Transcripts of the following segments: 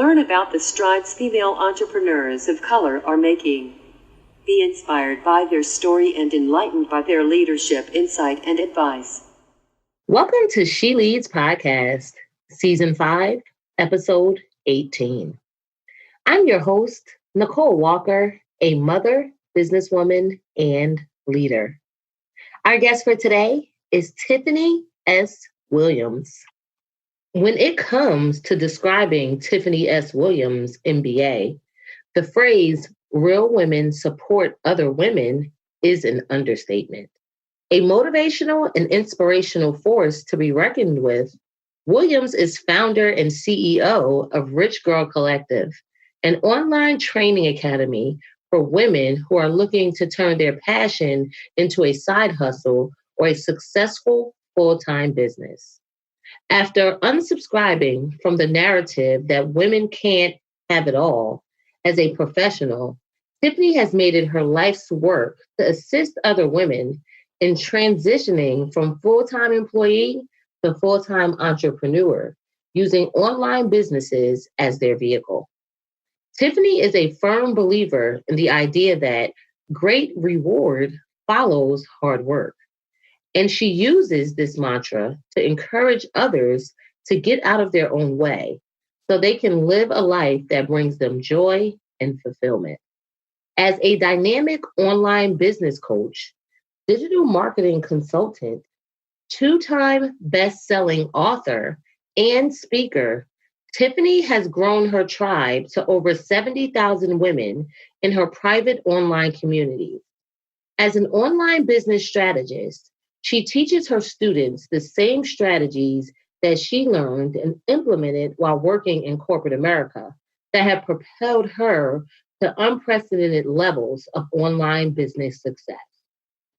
Learn about the strides female entrepreneurs of color are making. Be inspired by their story and enlightened by their leadership, insight, and advice. Welcome to She Leads Podcast, Season 5, Episode 18. I'm your host, Nicole Walker, a mother, businesswoman, and leader. Our guest for today is Tiffany S. Williams. When it comes to describing Tiffany S. Williams, MBA, the phrase real women support other women is an understatement. A motivational and inspirational force to be reckoned with, Williams is founder and CEO of Rich Girl Collective, an online training academy for women who are looking to turn their passion into a side hustle or a successful full-time business. After unsubscribing from the narrative that women can't have it all, as a professional, Tiffany has made it her life's work to assist other women in transitioning from full-time employee to full-time entrepreneur, using online businesses as their vehicle. Tiffany is a firm believer in the idea that great reward follows hard work. And she uses this mantra to encourage others to get out of their own way so they can live a life that brings them joy and fulfillment. As a dynamic online business coach, digital marketing consultant, two-time best-selling author, and speaker, Tiffany has grown her tribe to over 70,000 women in her private online community. As an online business strategist, she teaches her students the same strategies that she learned and implemented while working in corporate America that have propelled her to unprecedented levels of online business success.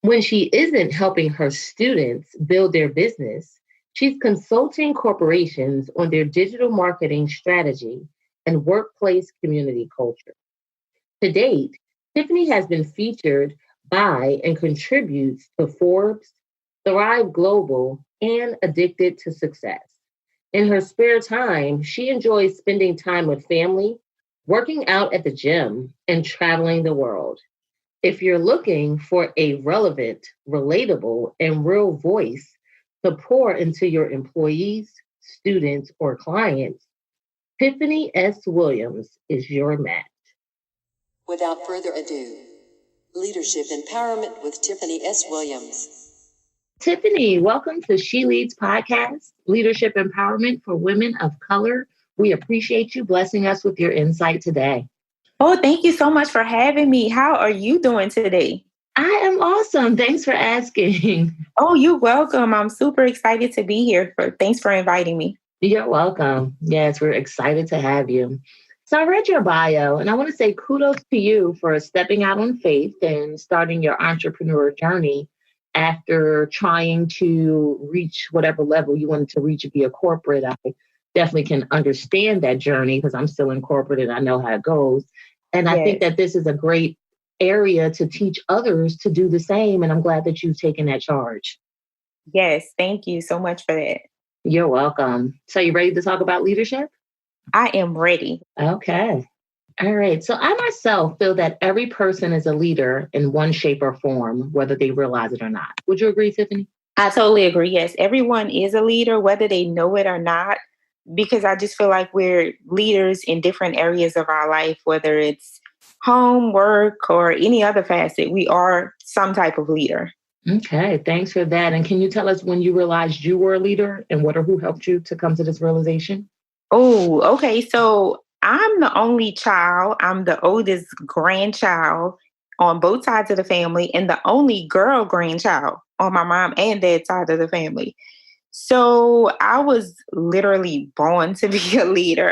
When she isn't helping her students build their business, she's consulting corporations on their digital marketing strategy and workplace community culture. To date, Tiffany has been featured by and contributes to Forbes, Thrive Global, and Addicted to Success. In her spare time, she enjoys spending time with family, working out at the gym, and traveling the world. If you're looking for a relevant, relatable, and real voice to pour into your employees, students, or clients, Tiffany S. Williams is your match. Without further ado, Leadership Empowerment with Tiffany S. Williams. Tiffany, welcome to She Leads Podcast, Leadership Empowerment for Women of Color. We appreciate you blessing us with your insight today. Oh, thank you so much for having me. How are you doing today? I am awesome. Thanks for asking. Oh, you're welcome. I'm super excited to be here. Thanks for inviting me. You're welcome. Yes, we're excited to have you. So I read your bio, and I want to say kudos to you for stepping out on faith and starting your entrepreneur journey after trying to reach whatever level you wanted to reach via corporate. I definitely can understand that journey because I'm still in corporate and I know how it goes. And I think that this is a great area to teach others to do the same. And I'm glad that you've taken that charge. Yes, thank you so much for that. You're welcome. So you ready to talk about leadership? I am ready. Okay. All right. So I myself feel that every person is a leader in one shape or form, whether they realize it or not. Would you agree, Tiffany? I totally agree. Yes, everyone is a leader, whether they know it or not, because I just feel like we're leaders in different areas of our life, whether it's home, work, or any other facet. We are some type of leader. Okay. Thanks for that. And can you tell us when you realized you were a leader and what or who helped you to come to this realization? Oh, okay. So I'm the only child. I'm the oldest grandchild on both sides of the family and the only girl grandchild on my mom and dad's side of the family. So I was literally born to be a leader.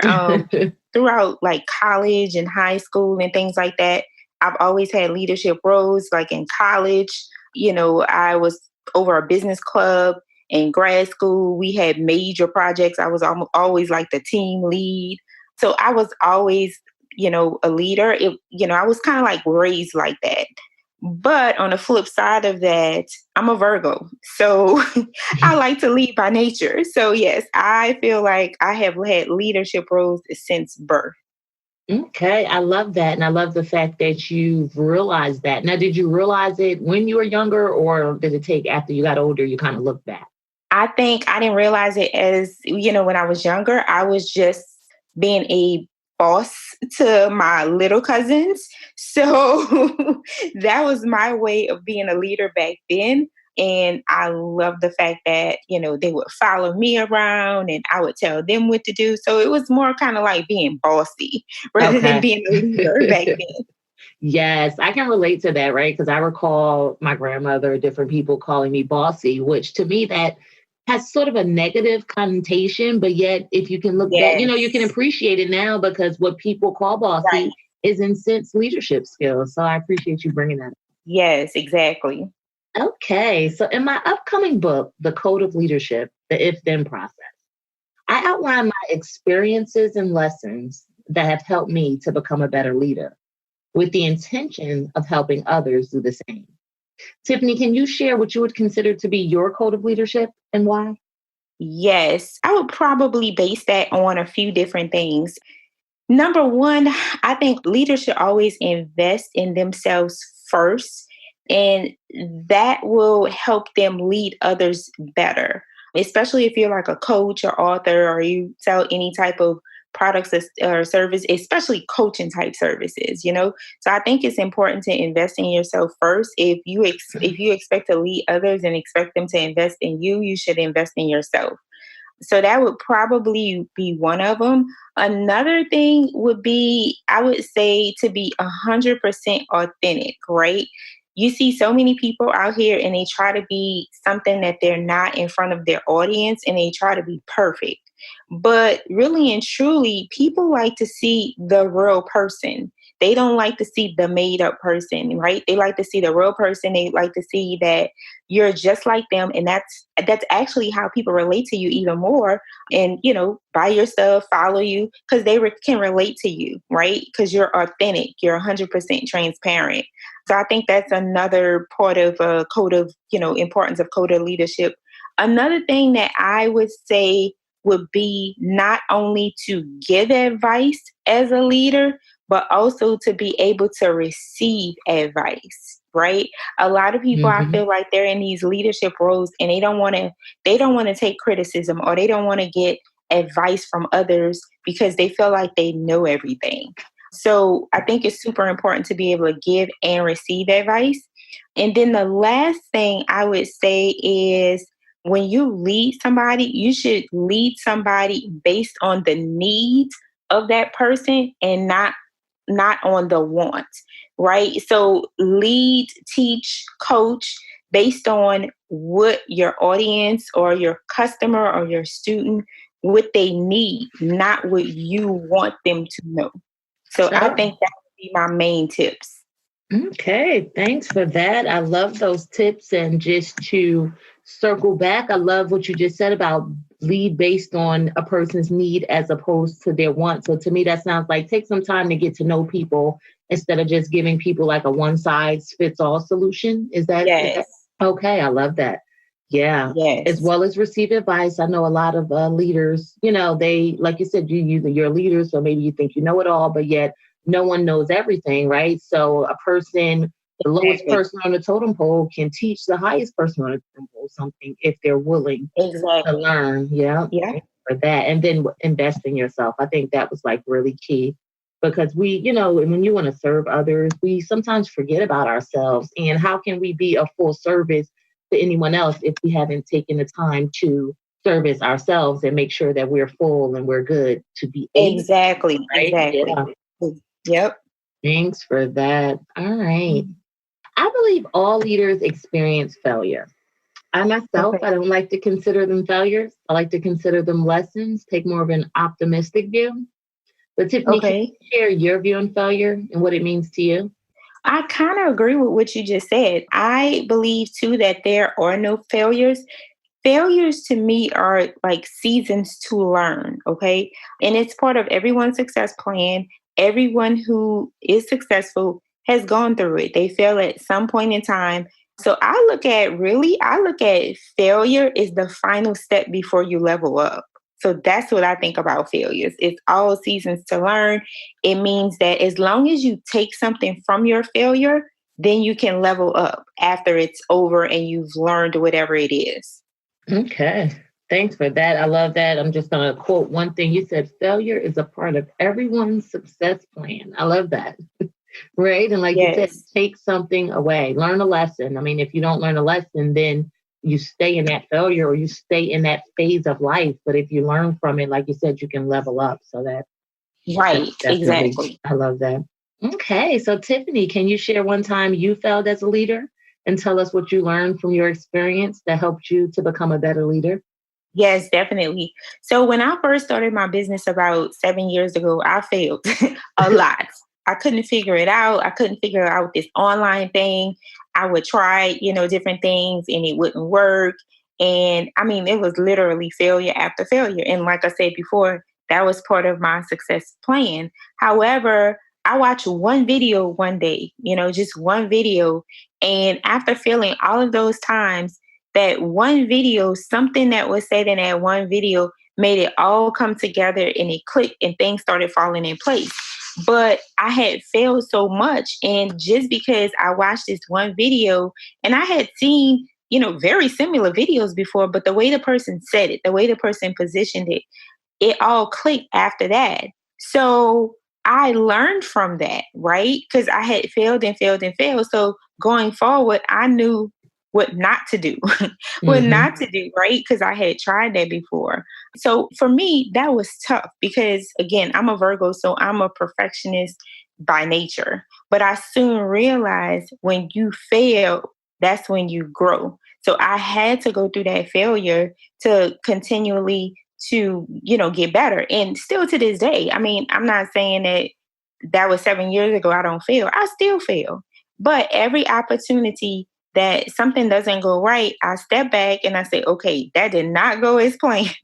Throughout like college and high school and things like that, I've always had leadership roles. Like in college, I was over a business club. In grad school, we had major projects. I was always like the team lead. So I was always, a leader. I was kind of like raised like that. But on the flip side of that, I'm a Virgo. So I like to lead by nature. So yes, I feel like I have had leadership roles since birth. Okay, I love that. And I love the fact that you've realized that. Now, did you realize it when you were younger, or did it take after you got older, you kind of look back? I think I didn't realize it as, when I was younger, I was just being a boss to my little cousins. So that was my way of being a leader back then. And I love the fact that, they would follow me around and I would tell them what to do. So it was more kind of like being bossy rather than Okay. being a leader back then. Yes, I can relate to that, right? Because I recall my grandmother, different people calling me bossy, which to me that has sort of a negative connotation, but yet if you can look back, you can Yes. appreciate it now because what people call Right. bossy is intense leadership skills. So I appreciate you bringing that up. Yes, exactly. Okay, so in my upcoming book, The Code of Leadership, the If-Then Process, I outline my experiences and lessons that have helped me to become a better leader with the intention of helping others do the same. Tiffany, can you share what you would consider to be your code of leadership and why? Yes, I would probably base that on a few different things. Number one, I think leaders should always invest in themselves first, and that will help them lead others better, especially if you're like a coach or author or you sell any type of products or service, especially coaching type services. So I think it's important to invest in yourself first. If you expect to lead others and expect them to invest in you, you should invest in yourself. So that would probably be one of them. Another thing would be, I would say, to be 100% authentic, right? You see so many people out here and they try to be something that they're not in front of their audience and they try to be perfect. But really and truly, people like to see the real person. They don't like to see the made up person, right? They like to see the real person. They like to see that you're just like them, and that's actually how people relate to you even more. And buy your stuff, follow you, because they can relate to you, right? Because you're authentic, you're 100% transparent. So I think that's another part of a code of importance of code of leadership. Another thing that I would say would be not only to give advice as a leader, but also to be able to receive advice, right? A lot of people, I Mm-hmm. feel like they're in these leadership roles and they don't want to take criticism, or they don't want to get advice from others because they feel like they know everything. So I think it's super important to be able to give and receive advice. And then the last thing I would say is, when you lead somebody, you should lead somebody based on the needs of that person and not on the wants, right? So lead, teach, coach based on what your audience or your customer or your student, what they need, not what you want them to know. So I Sure. think that would be my main tips. Okay, thanks for that. I love those tips. And just to circle back, I love what you just said about lead based on a person's need as opposed to their want. So to me, that sounds like take some time to get to know people instead of just giving people like a one size fits all solution. Is that Yes. okay? I love that. Yeah. As Yes. well as receive advice. I know a lot of leaders, they, like you said, you're leaders, so maybe you think you know it all, but yet no one knows everything, right? So the lowest Exactly. person on the totem pole can teach the highest person on the totem pole something if they're willing to Exactly. learn. Yeah, Yeah. thanks for that. And then invest in yourself. I think that was like really key because when you want to serve others, we sometimes forget about ourselves and how can we be a full service to anyone else if we haven't taken the time to service ourselves and make sure that we're full and we're good to be able, Exactly. right? Exactly. Yeah. Yep. Thanks for that. All right. I believe all leaders experience failure. I myself, Okay. I don't like to consider them failures. I like to consider them lessons, take more of an optimistic view. But Tiffany, can Okay. you share your view on failure and what it means to you? I kind of agree with what you just said. I believe too that there are no failures. Failures to me are like seasons to learn, okay? And it's part of everyone's success plan. Everyone who is successful has gone through it. They fail at some point in time. So I look at failure is the final step before you level up. So that's what I think about failures. It's all seasons to learn. It means that as long as you take something from your failure, then you can level up after it's over and you've learned whatever it is. Okay. Thanks for that. I love that. I'm just going to quote one thing. You said failure is a part of everyone's success plan. I love that. Right. And like you said, take something away, learn a lesson. I mean, if you don't learn a lesson, then you stay in that failure or you stay in that phase of life. But if you learn from it, like you said, you can level up. So that's exactly. I love that. Okay. So Tiffany, can you share one time you failed as a leader and tell us what you learned from your experience that helped you to become a better leader? Yes, definitely. So when I first started my business about 7 years ago, I failed a lot. I couldn't figure it out. I couldn't figure out this online thing. I would try, different things and it wouldn't work. And I mean, it was literally failure after failure. And like I said before, that was part of my success plan. However, I watched one video one day, just one video. And after failing all of those times, that one video, something that was said in that one video made it all come together and it clicked and things started falling in place. But I had failed so much. And just because I watched this one video and I had seen, very similar videos before, but the way the person said it, the way the person positioned it, it all clicked after that. So I learned from that, right? Because I had failed and failed and failed. So going forward, I knew what not to do, what not to do, right? Because I had tried that before. So for me, that was tough because, again, I'm a Virgo, so I'm a perfectionist by nature. But I soon realized when you fail, that's when you grow. So I had to go through that failure to continually to, get better. And still to this day, I mean, I'm not saying that was 7 years ago, I don't fail. I still fail. But every opportunity that something doesn't go right, I step back and I say, okay, that did not go as planned.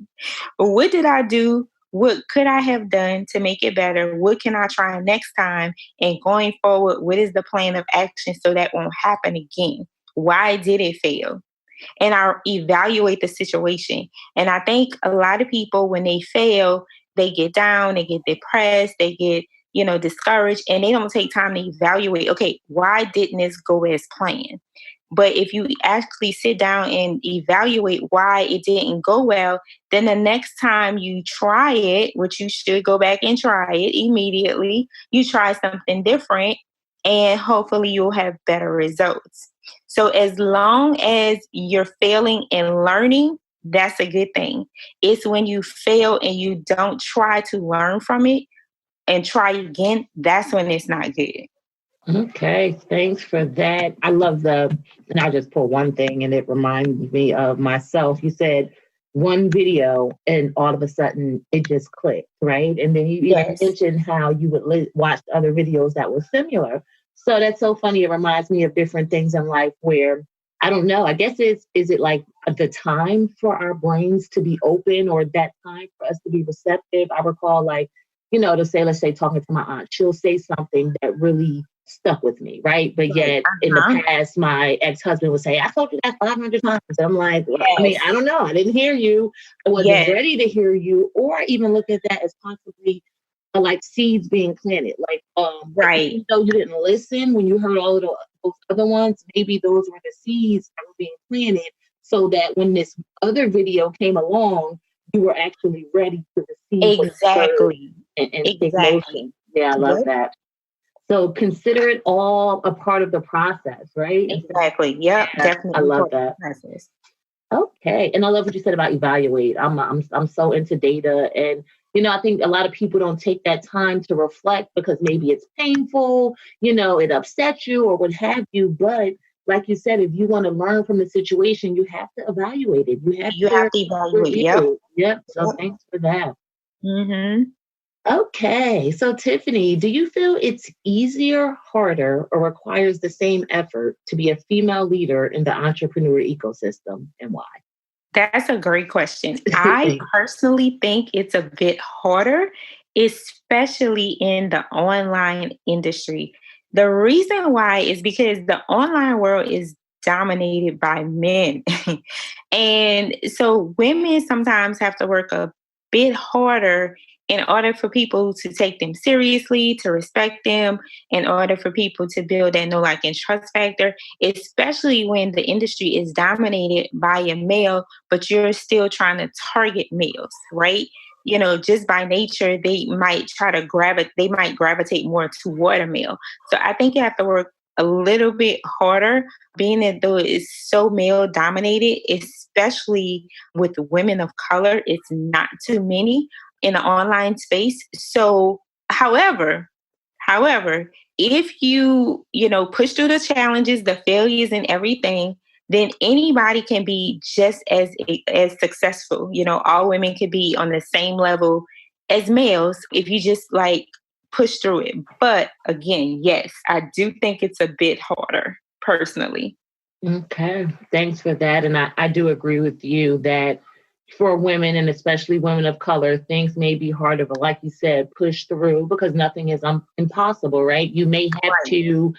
But what did I do? What could I have done to make it better? What can I try next time? And going forward, what is the plan of action so that won't happen again? Why did it fail? And I evaluate the situation. And I think a lot of people, when they fail, they get down, they get depressed, they get, discouraged, and they don't take time to evaluate, okay, why didn't this go as planned? But if you actually sit down and evaluate why it didn't go well, then the next time you try it, which you should go back and try it immediately, you try something different and hopefully you'll have better results. So as long as you're failing and learning, that's a good thing. It's when you fail and you don't try to learn from it and try again, that's when it's not good. Okay, thanks for that. I love and I'll just pull one thing and it reminds me of myself. You said one video and all of a sudden it just clicked, right? And then you mentioned how you would watch other videos that were similar. So that's so funny. It reminds me of different things in life where, I don't know, I guess is it like the time for our brains to be open or that time for us to be receptive? I recall to say, let's say talking to my aunt, she'll say something that really stuck with me, right? But yet in the past, my ex-husband would say, I told you that 500 times. I'm like, well, I mean, I don't know. I didn't hear you. I wasn't ready to hear you, or even look at that as possibly like seeds being planted. Like, even though you didn't listen when you heard all of those other ones, maybe those were the seeds that were being planted so that when this other video came along, you were actually ready to receive exactly and take motion. Yeah, I love that. So consider it all a part of the process, right? Exactly. Yep. Yeah, definitely. I love that. Okay. And I love what you said about evaluate. I'm so into data. And, I think a lot of people don't take that time to reflect because maybe it's painful, it upsets you or what have you. But like you said, if you want to learn from the situation, you have to evaluate it. You have to evaluate. Yep. So thanks for that. Okay. So Tiffany, do you feel it's easier, harder, or requires the same effort to be a female leader in the entrepreneur ecosystem, and why? That's a great question. I personally think it's a bit harder, especially in the online industry. The reason why is because the online world is dominated by men. And so women sometimes have to work a bit harder in order for people to take them seriously, to respect them, in order for people to build that know, like, and trust factor, especially when the industry is dominated by a male, but you're still trying to target males, right? Just by nature, they might they might gravitate more toward a male. So I think you have to work a little bit harder, being that though it's so male dominated, especially with women of color, it's not too many in the online space. So, however, if you push through the challenges, the failures and everything, then anybody can be just as successful. All women could be on the same level as males if you just like push through it. But again, yes, I do think it's a bit harder personally. Okay, thanks for that. And I do agree with you that for women, and especially women of color, things may be harder, but like you said, push through, because nothing is impossible, right? You may have Right. to,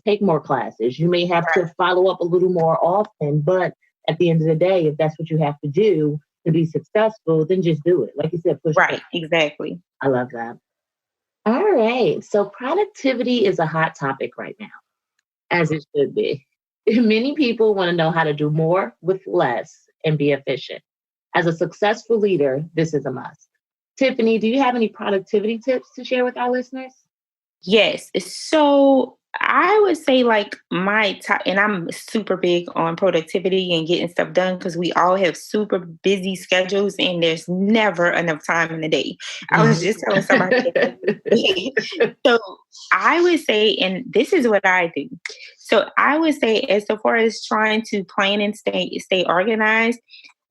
take more classes. You may have to follow up a little more often, but at the end of the day, if that's what you have to do to be successful, then just do it. Like you said, push Right, through. exactly. I love that. All right. So productivity is a hot topic right now, as it should be. Many people want to know how to do more with less and be efficient. As a successful leader, this is a must. Tiffany, do you have any productivity tips to share with our listeners? Yes. So I would say like my top, and I'm super big on productivity and getting stuff done because we all have super busy schedules and there's never enough time in the day. I was just telling somebody that. So I would say, and this is what I do. So I would say, as far as trying to plan and stay organized,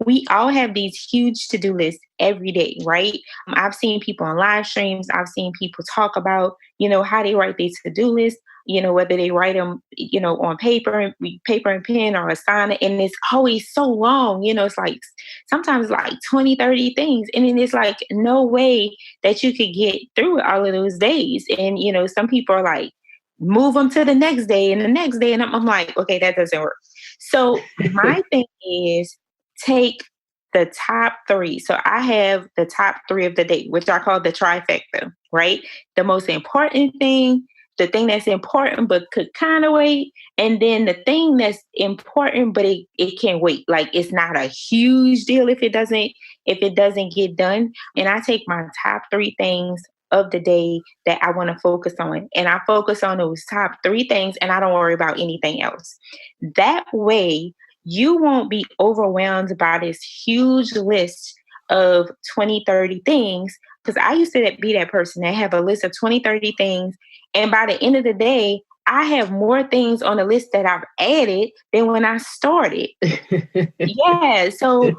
we all have these huge to-do lists every day, right? I've seen people on live streams. I've seen people talk about, how they write these to-do lists, whether they write them, on paper and pen or assign it. And it's always so long, it's like sometimes like 20, 30 things. And then it's like no way that you could get through all of those days. And, some people are like, move them to the next day and the next day. And I'm like, okay, that doesn't work. So my thing is, take the top three. So I have the top three of the day, which I call the trifecta, right? The most important thing, the thing that's important but could kind of wait, and then the thing that's important but it can wait. Like it's not a huge deal if it doesn't get done. And I take my top three things of the day that I want to focus on. And I focus on those top three things and I don't worry about anything else. That way you won't be overwhelmed by this huge list of 20, 30 things. Because I used to be that person that have a list of 20, 30 things. And by the end of the day, I have more things on the list that I've added than when I started. Yeah. So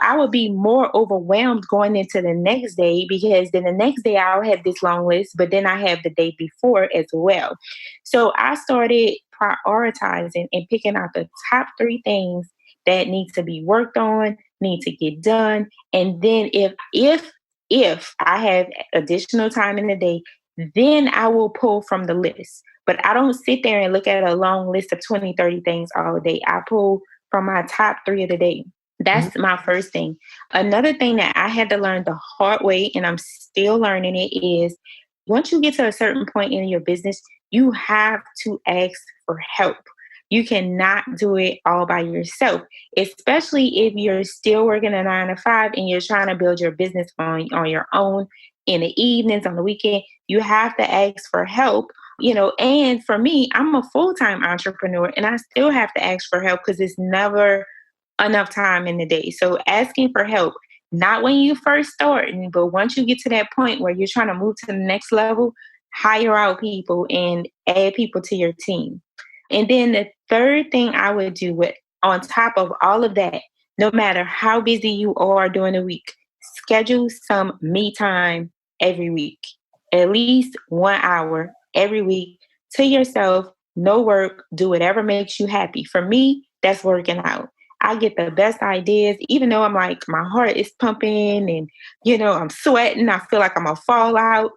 I would be more overwhelmed going into the next day because then the next day I'll have this long list, but then I have the day before as well. So I started prioritizing and picking out the top three things that need to be worked on, need to get done. And then if I have additional time in the day, then I will pull from the list. But I don't sit there and look at a long list of 20, 30 things all day. I pull from my top three of the day. That's my first thing. Another thing that I had to learn the hard way, and I'm still learning it, is once you get to a certain point in your business, you have to ask for help. You cannot do it all by yourself, especially if you're still working a 9 to 5 and you're trying to build your business on your own in the evenings, on the weekend. You have to ask for help. And for me, I'm a full-time entrepreneur and I still have to ask for help because it's never enough time in the day. So asking for help, not when you first start, but once you get to that point where you're trying to move to the next level, hire out people and add people to your team. And then the third thing I would do on top of all of that, no matter how busy you are during the week, schedule some me time every week, at least 1 hour every week to yourself. No work, do whatever makes you happy. For me, that's working out. I get the best ideas, even though I'm like, my heart is pumping and, I'm sweating. I feel like I'm going to fall out.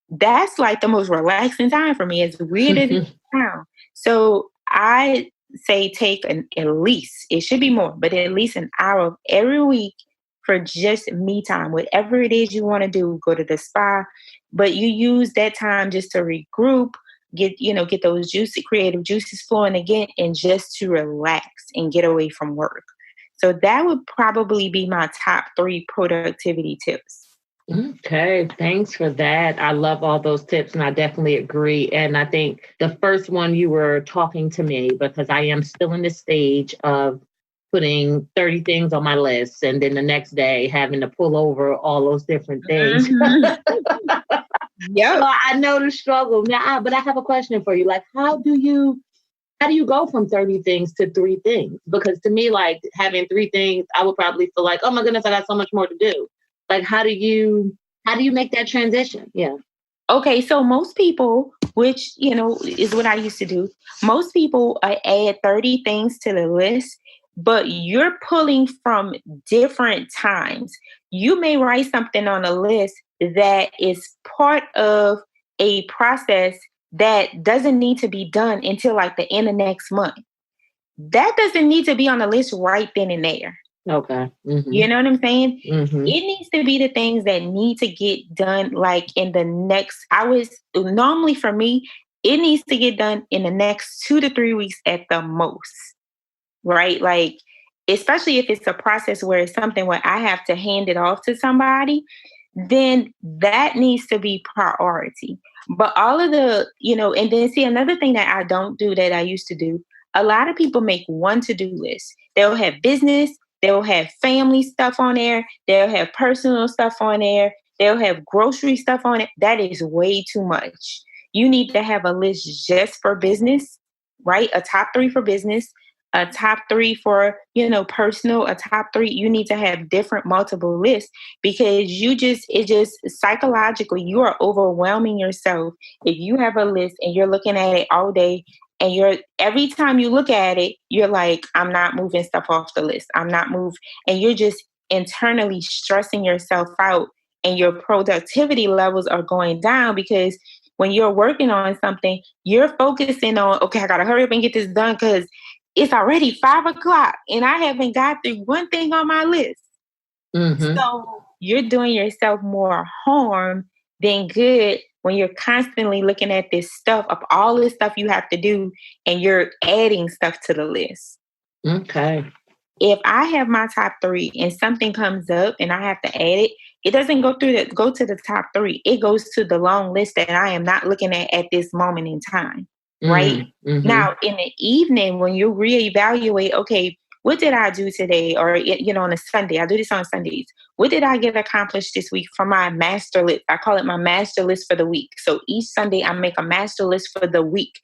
that's like the most relaxing time for me. As weird as it sounds. So I say take at least, it should be more, but at least an hour of every week for just me time. Whatever it is you want to do, go to the spa, but you use that time just to regroup, get those creative juices flowing again, and just to relax and get away from work. So that would probably be my top 3 productivity tips. Okay, thanks for that. I love all those tips and I definitely agree. And I think the first one you were talking to me because I am still in the stage of putting 30 things on my list and then the next day having to pull over all those different things. Mm-hmm. Yep. So I know the struggle. Now, but I have a question for you. Like, how do you go from 30 things to 3 things? Because to me, like having 3 things, I would probably feel like, oh my goodness, I got so much more to do. Like, how do you make that transition? Yeah. Okay, so most people, which, is what I used to do, most people add 30 things to the list, but you're pulling from different times. You may write something on a list that is part of a process that doesn't need to be done until like the end of next month. That doesn't need to be on the list right then and there. Okay. Mm-hmm. You know what I'm saying? Mm-hmm. It needs to be the things that need to get done like in the next, normally for me, it needs to get done in the next 2 to 3 weeks at the most, right? Like, especially if it's a process where it's something where I have to hand it off to somebody, then that needs to be priority. But all of the, and then see another thing that I don't do that I used to do, a lot of people make one to-do list. They'll have business, they'll have family stuff on there, they'll have personal stuff on there, they'll have grocery stuff on it. That is way too much. You need to have a list just for business, right? A top 3 for business, a top 3 for, personal, a top 3. You need to have different multiple lists because it just psychologically, you are overwhelming yourself. If you have a list and you're looking at it all day and every time you look at it, you're like, I'm not moving stuff off the list. I'm not moving. And you're just internally stressing yourself out and your productivity levels are going down because when you're working on something, you're focusing on, okay, I got to hurry up and get this done because it's already 5 o'clock and I haven't got through one thing on my list. Mm-hmm. So you're doing yourself more harm than good when you're constantly looking at this stuff of all this stuff you have to do and you're adding stuff to the list. Okay. If I have my top 3 and something comes up and I have to add it, it doesn't go to the top 3. It goes to the long list that I am not looking at this moment in time. Right? Mm-hmm. Now, in the evening, when you reevaluate, okay, what did I do today? Or, on a Sunday, I do this on Sundays. What did I get accomplished this week for my master list? I call it my master list for the week. So each Sunday, I make a master list for the week.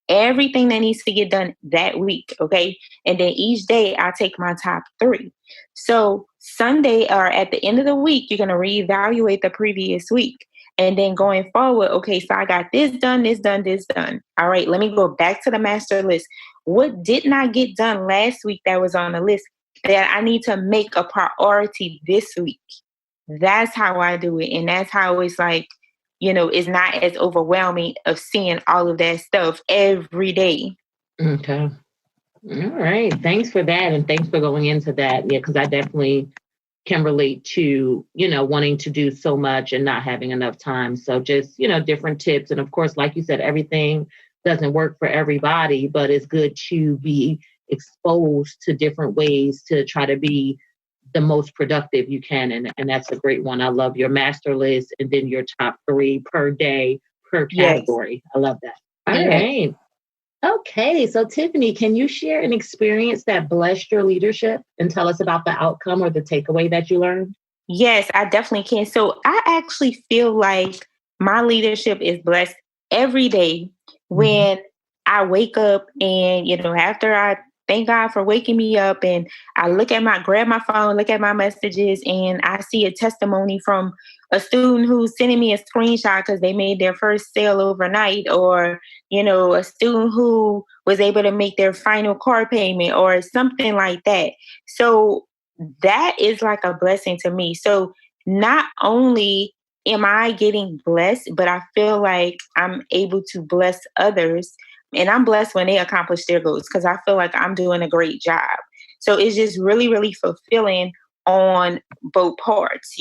Everything that needs to get done that week, okay? And then each day, I take my top 3. So Sunday or at the end of the week, you're going to reevaluate the previous week. And then going forward, okay, so I got this done, this done, this done. All right, let me go back to the master list. What did not get done last week that was on the list that I need to make a priority this week? That's how I do it. And that's how it's like, it's not as overwhelming of seeing all of that stuff every day. Okay. All right. Thanks for that. And thanks for going into that. Yeah, because I definitely can relate to, wanting to do so much and not having enough time. So just, different tips. And of course, like you said, everything doesn't work for everybody, but it's good to be exposed to different ways to try to be the most productive you can. And that's a great one. I love your master list and then your top 3 per day, per category. Yes. I love that. All right. Okay. So Tiffany, can you share an experience that blessed your leadership and tell us about the outcome or the takeaway that you learned? Yes, I definitely can. So I actually feel like my leadership is blessed every day when I wake up and, after I thank God for waking me up and I grab my phone, look at my messages, and I see a testimony from a student who's sending me a screenshot because they made their first sale overnight, or, a student who was able to make their final car payment or something like that. So that is like a blessing to me. So not only am I getting blessed? But I feel like I'm able to bless others. And I'm blessed when they accomplish their goals because I feel like I'm doing a great job. So it's just really, really fulfilling on both parts.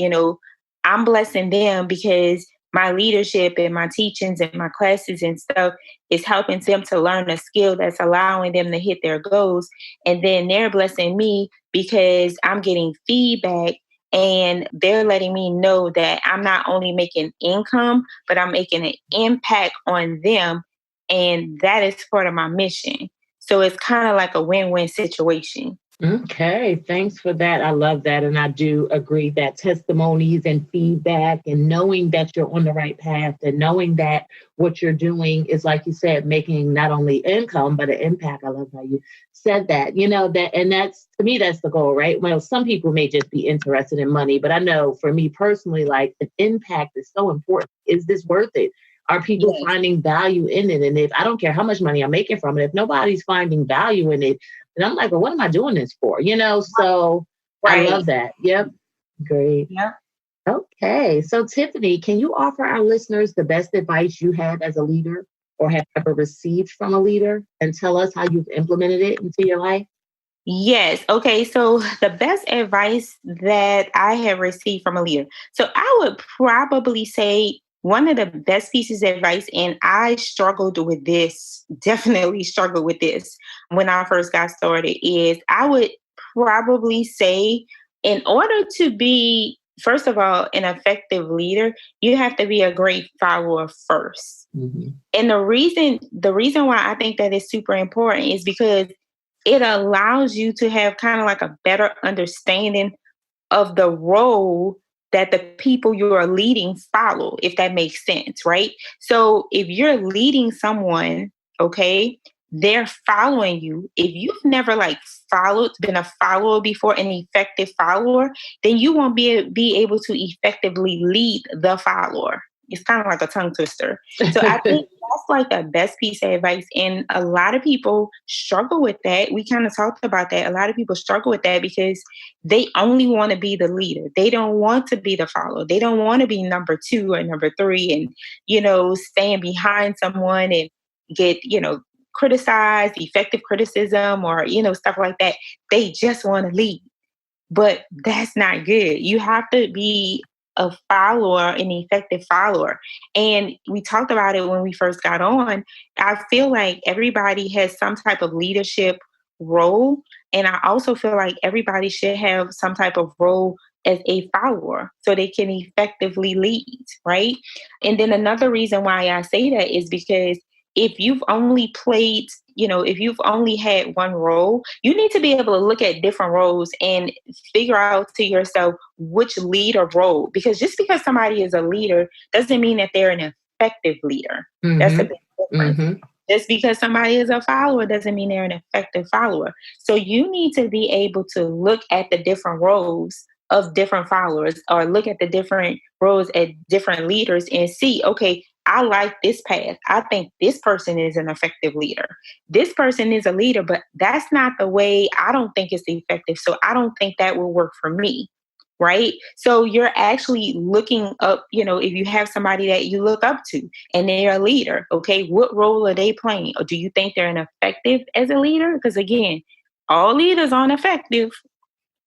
I'm blessing them because my leadership and my teachings and my classes and stuff is helping them to learn a skill that's allowing them to hit their goals. And then they're blessing me because I'm getting feedback and they're letting me know that I'm not only making income, but I'm making an impact on them. And that is part of my mission. So it's kind of like a win-win situation. Okay, thanks for that. I love that. And I do agree that testimonies and feedback and knowing that you're on the right path and knowing that what you're doing is, like you said, making not only income, but an impact. I love how you said that, that, and that's, to me, that's the goal, right? Well, some people may just be interested in money, but I know for me personally, like the impact is so important. Is this worth it? Are people finding value in it? And if I don't care how much money I'm making from it, if nobody's finding value in it, and I'm like, well, what am I doing this for? So right. I love that. Yep. Great. Yep. Okay. So Tiffany, can you offer our listeners the best advice you had as a leader or have ever received from a leader and tell us how you've implemented it into your life? Yes. Okay. So the best advice that I have received from a leader. So I would probably say one of the best pieces of advice, and I struggled with this, definitely struggled with this when I first got started, is I would probably say in order to be, first of all, an effective leader, you have to be a great follower first. Mm-hmm. And the reason why I think that is super important is because it allows you to have kind of like a better understanding of the role that the people you are leading follow, if that makes sense, right? So if you're leading someone, okay, they're following you. If you've never been a follower before, an effective follower, then you won't be able to effectively lead the follower. It's kind of like a tongue twister. So I think that's like the best piece of advice. And a lot of people struggle with that. We kind of talked about that. A lot of people struggle with that because they only want to be the leader. They don't want to be the follower. They don't want to be number 2 or number 3 and, stand behind someone and get, criticized, effective criticism or, stuff like that. They just want to lead. But that's not good. You have to be a follower, an effective follower. And we talked about it when we first got on. I feel like everybody has some type of leadership role. And I also feel like everybody should have some type of role as a follower so they can effectively lead, right? And then another reason why I say that is because if you've only played, if you've only had one role, you need to be able to look at different roles and figure out to yourself which leader role. Because just because somebody is a leader doesn't mean that they're an effective leader. Mm-hmm. That's a big difference. Mm-hmm. Just because somebody is a follower doesn't mean they're an effective follower. So you need to be able to look at the different roles of different followers or look at the different roles at different leaders and see, okay, I like this path. I think this person is an effective leader. This person is a leader, but that's not the way. I don't think it's effective. So I don't think that will work for me. Right. So you're actually looking up, if you have somebody that you look up to and they're a leader, okay, what role are they playing? Or do you think they're ineffective as a leader? Because again, all leaders aren't effective.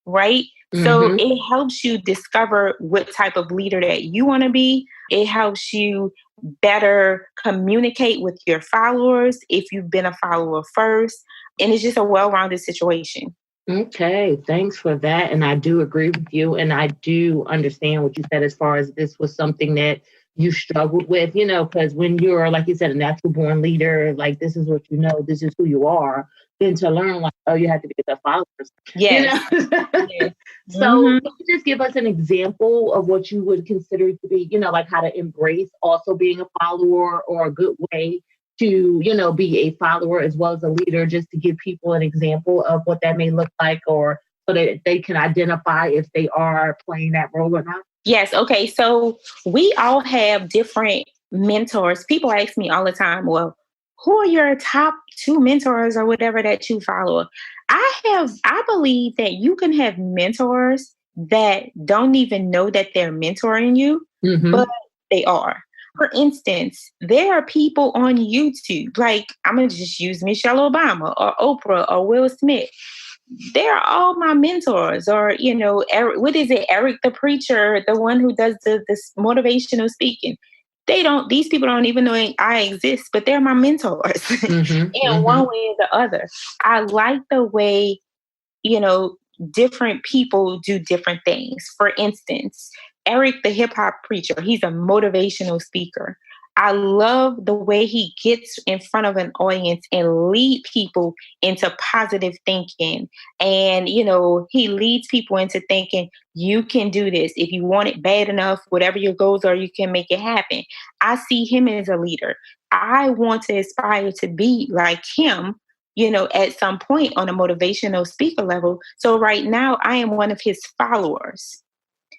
Right. Mm-hmm. So it helps you discover what type of leader that you want to be. It helps you better communicate with your followers if you've been a follower first. And it's just a well-rounded situation. Okay, thanks for that. And I do agree with you. And I do understand what you said as far as this was something that you struggled with, because when you're, like you said, a natural born leader, like this is what this is who you are, then to learn you have to be the followers. Yes. Yes. So can you just give us an example of what you would consider to be, like how to embrace also being a follower or a good way to, be a follower as well as a leader, just to give people an example of what that may look like or so that they can identify if they are playing that role or not? Yes. Okay. So we all have different mentors. People ask me all the time, well, who are your top 2 mentors or whatever that you follow? I believe that you can have mentors that don't even know that they're mentoring you. but they are. For instance, there are people on YouTube, like I'm going to just use Michelle Obama or Oprah or Will Smith. They're all my mentors. Or, Eric, what is it? Eric the preacher, the one who does this motivational speaking. These people don't even know I exist, but they're my mentors in one way or the other. I like the way, different people do different things. For instance, Eric, the hip hop preacher, he's a motivational speaker. I love the way he gets in front of an audience and lead people into positive thinking. And, he leads people into thinking, you can do this. If you want it bad enough, whatever your goals are, you can make it happen. I see him as a leader. I want to aspire to be like him, at some point on a motivational speaker level. So right now I am one of his followers.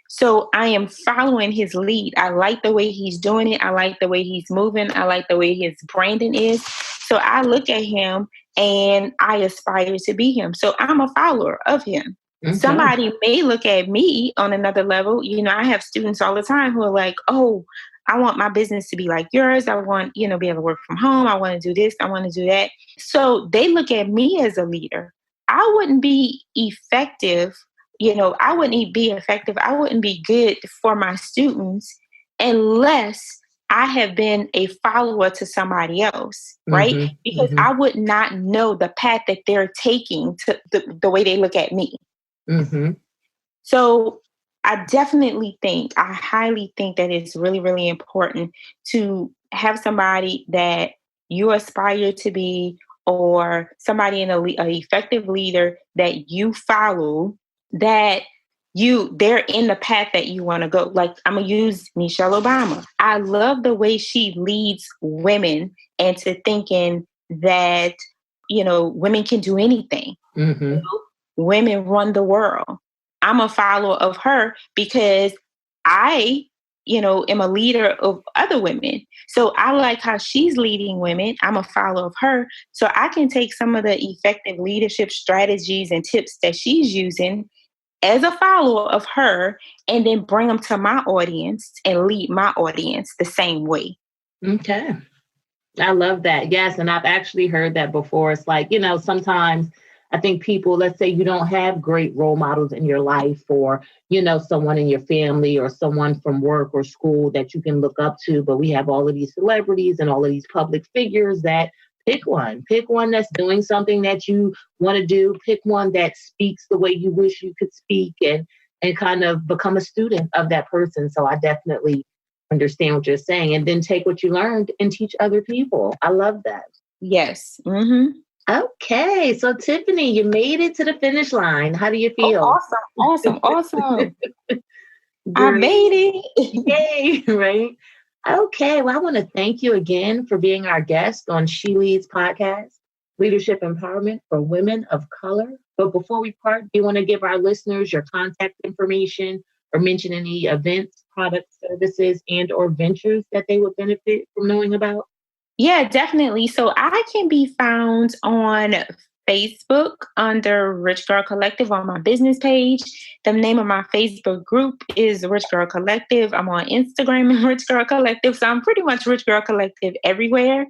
So I am following his lead. I like the way he's doing it. I like the way he's moving. I like the way his branding is. So I look at him and I aspire to be him. So I'm a follower of him. Okay. Somebody may look at me on another level. I have students all the time who are like, oh, I want my business to be like yours. I want, be able to work from home. I want to do this. I want to do that. So they look at me as a leader. I wouldn't be effective. I wouldn't be effective. I wouldn't be good for my students unless I have been a follower to somebody else, right? Because I would not know the path that they're taking to the way they look at me. So I highly think that it's really, really important to have somebody that you aspire to be, or somebody an effective leader that you follow, that they're in the path that you want to go. Like, I'm going to use Michelle Obama. I love the way she leads women into thinking that, women can do anything. Women run the world. I'm a follower of her because I, am a leader of other women. So I like how she's leading women. I'm a follower of her. So I can take some of the effective leadership strategies and tips that she's using as a follower of her, and then bring them to my audience and lead my audience the same way. Okay. I love that. Yes. And I've actually heard that before. It's like, sometimes I think people, let's say you don't have great role models in your life, or, someone in your family or someone from work or school that you can look up to. But we have all of these celebrities and all of these public figures that pick one that's doing something that you want to do. Pick one that speaks the way you wish you could speak, and kind of become a student of that person. So I definitely understand what you're saying. And then take what you learned and teach other people. I love that. Yes. Okay. So Tiffany, you made it to the finish line. How do you feel? Oh, awesome. I made it. Yay, right? Okay. Well, I want to thank you again for being our guest on She Leads podcast, Leadership Empowerment for Women of Color. But before we part, do you want to give our listeners your contact information or mention any events, products, services, and or ventures that they would benefit from knowing about? Yeah, definitely. So I can be found on Facebook under Rich Girl Collective on my business page. The name of my Facebook group is Rich Girl Collective. I'm on Instagram and Rich Girl Collective. So I'm pretty much Rich Girl Collective everywhere.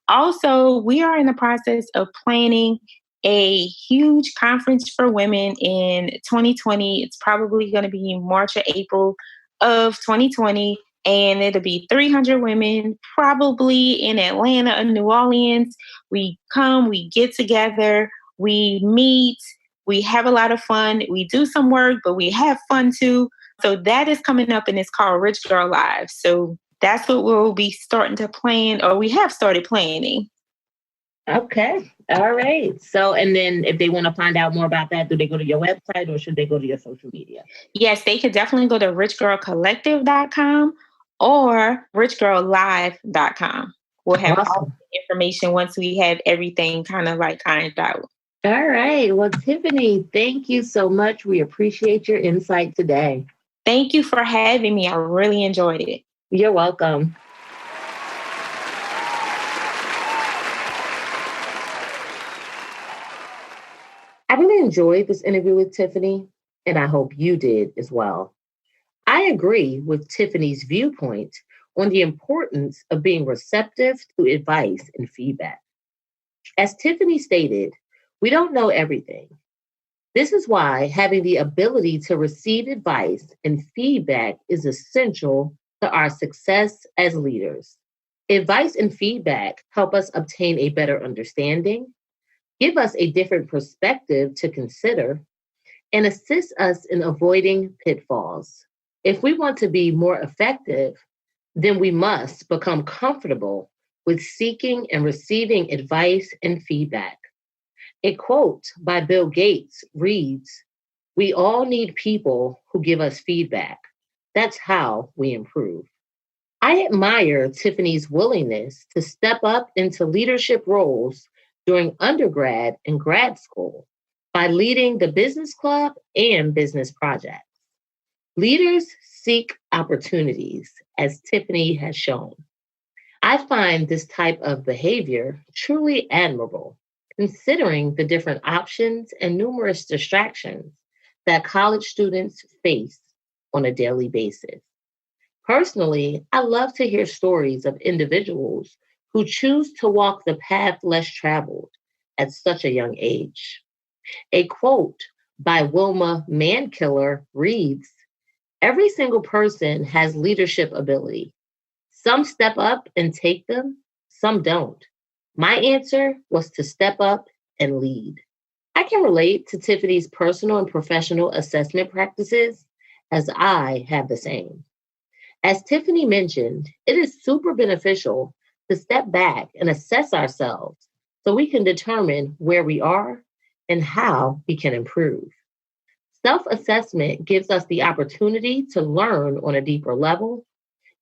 Also, we are in the process of planning a huge conference for women in 2020. It's probably going to be March or April of 2020. And it'll be 300 women, probably in Atlanta or New Orleans. We come, we get together, we meet, we have a lot of fun. We do some work, but we have fun too. So that is coming up, and it's called Rich Girl Live. So that's what we'll be starting to plan, or we have started planning. Okay. All right. So, and then if they want to find out more about that, do they go to your website or should they go to your social media? Yes, they could definitely go to richgirlcollective.com or richgirllive.com. We'll have all the information once we have everything kind of like ironed out. All right. Well, Tiffany, thank you so much. We appreciate your insight today. Thank you for having me. I really enjoyed it. You're welcome. I really enjoyed this interview with Tiffany, and I hope you did as well. I agree with Tiffany's viewpoint on the importance of being receptive to advice and feedback. As Tiffany stated, we don't know everything. This is why having the ability to receive advice and feedback is essential to our success as leaders. Advice and feedback help us obtain a better understanding, give us a different perspective to consider, and assist us in avoiding pitfalls. If we want to be more effective, then we must become comfortable with seeking and receiving advice and feedback. A quote by Bill Gates reads, "We all need people who give us feedback. That's how we improve." I admire Tiffany's willingness to step up into leadership roles during undergrad and grad school by leading the business club and business projects. Leaders seek opportunities, as Tiffany has shown. I find this type of behavior truly admirable, considering the different options and numerous distractions that college students face on a daily basis. Personally, I love to hear stories of individuals who choose to walk the path less traveled at such a young age. A quote by Wilma Mankiller reads, "Every single person has leadership ability. Some step up and take them, some don't. My answer was to step up and lead." I can relate to Tiffany's personal and professional assessment practices as I have the same. As Tiffany mentioned, it is super beneficial to step back and assess ourselves so we can determine where we are and how we can improve. Self-assessment gives us the opportunity to learn on a deeper level,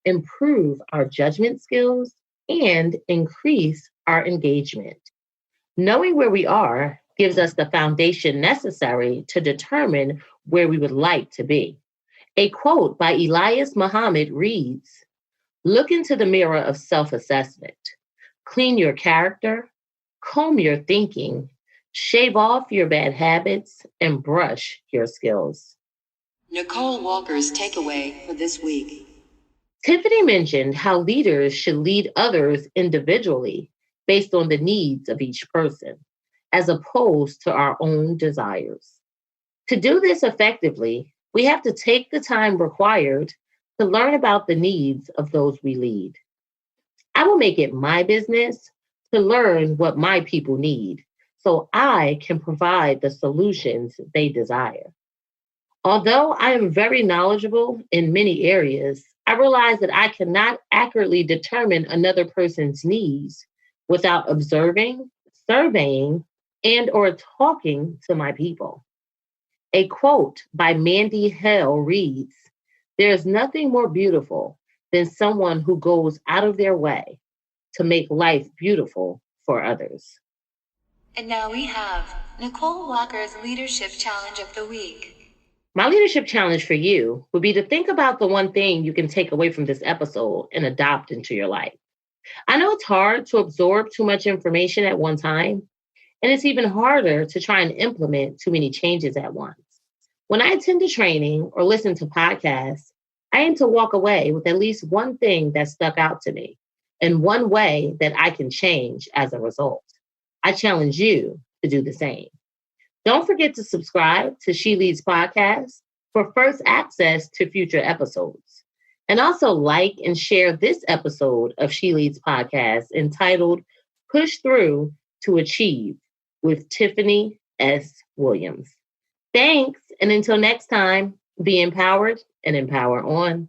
improve our judgment skills, and increase our engagement. Knowing where we are gives us the foundation necessary to determine where we would like to be. A quote by Elias Muhammad reads, "Look into the mirror of self-assessment. Clean your character, comb your thinking, shave off your bad habits, and brush your skills." Nicole Walker's takeaway for this week. Tiffany mentioned how leaders should lead others individually based on the needs of each person, as opposed to our own desires. To do this effectively, we have to take the time required to learn about the needs of those we lead. I will make it my business to learn what my people need so I can provide the solutions they desire. Although I am very knowledgeable in many areas, I realize that I cannot accurately determine another person's needs without observing, surveying, and or talking to my people. A quote by Mandy Hale reads, "There is nothing more beautiful than someone who goes out of their way to make life beautiful for others." And now we have Nicole Walker's Leadership Challenge of the Week. My leadership challenge for you would be to think about the one thing you can take away from this episode and adopt into your life. I know it's hard to absorb too much information at one time, and it's even harder to try and implement too many changes at once. When I attend a training or listen to podcasts, I aim to walk away with at least one thing that stuck out to me and one way that I can change as a result. I challenge you to do the same. Don't forget to subscribe to She Leads Podcast for first access to future episodes. And also like and share this episode of She Leads Podcast entitled "Push Through to Achieve" with Tiffany S. Williams. Thanks, and until next time, be empowered and empower on.